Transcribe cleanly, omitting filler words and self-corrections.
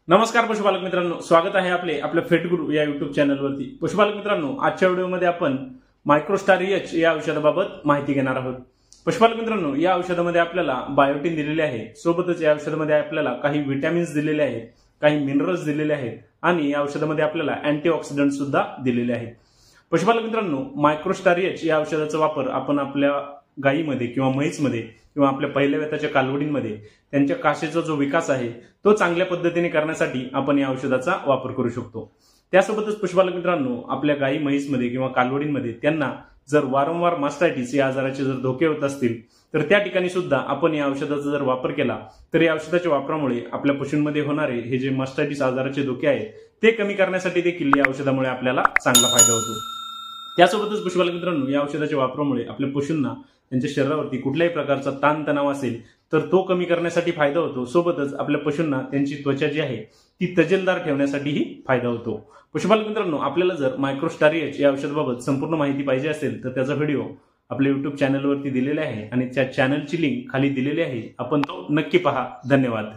नमस्कार पशुपालक मित्रांनो, स्वागत आहे आपल्या फेट गुरु या युट्यूब चॅनलवरती। पशुपालक मित्रांनो, आजच्या व्हिडिओमध्ये आपण मायक्रोस्टार एच या औषधाबाबत माहिती घेणार आहोत। पशुपालक मित्रांनो, या औषधामध्ये आपल्याला बायोटिन दिलेले आहे, सोबतच या औषधामध्ये आपल्याला काही विटॅमिन्स दिलेले आहेत, काही मिनरल्स दिलेले आहेत आणि या औषधामध्ये आपल्याला अँटीऑक्सिडंट सुद्धा दिलेले आहेत। पशुपालक मित्रांनो, मायक्रोस्टार एच या औषधाचा वापर आपण आपल्या गायीमध्ये किंवा म्हैसमध्ये किंवा आपल्या पहिल्या वेताच्या कालवडींमध्ये त्यांच्या कासेचा जो विकास आहे तो चांगल्या पद्धतीने करण्यासाठी आपण या औषधाचा वापर करू शकतो। त्यासोबतच पशुपालक मित्रांनो, आपल्या गायी म्हैसमध्ये किंवा कालवडींमध्ये त्यांना जर वारंवार मास्टायटिस या आजाराचे जर धोके होत असतील तर त्या ठिकाणी सुद्धा आपण या औषधाचा जर वापर केला तर या औषधाच्या वापरामुळे आपल्या पशूंमध्ये होणारे हे जे मास्टायटिस आजाराचे धोके आहेत ते कमी करण्यासाठी देखील या औषधामुळे आपल्याला चांगला फायदा होतो। त्यासोबतच पशुपालक मित्रांनो, या औषधाच्या वापरामुळे आपल्या पशूंना त्यांच्या शरीरावरती कुठल्याही प्रकारचा ताणतणाव असेल तर तो कमी करण्यासाठी फायदा होतो। सोबतच आपल्या पशूंना त्यांची त्वचा जी आहे ती तजेलदार ठेवण्यासाठीही फायदा होतो। पशुपालक मित्रांनो, आपल्याला जर मायक्रोस्टार एच या औषधाबाबत संपूर्ण माहिती पाहिजे असेल तर त्याचा व्हिडिओ आपल्या युट्यूब चॅनलवरती दिलेला आहे आणि त्या चॅनलची लिंक खाली दिलेली आहे, आपण तो नक्की पहा। धन्यवाद।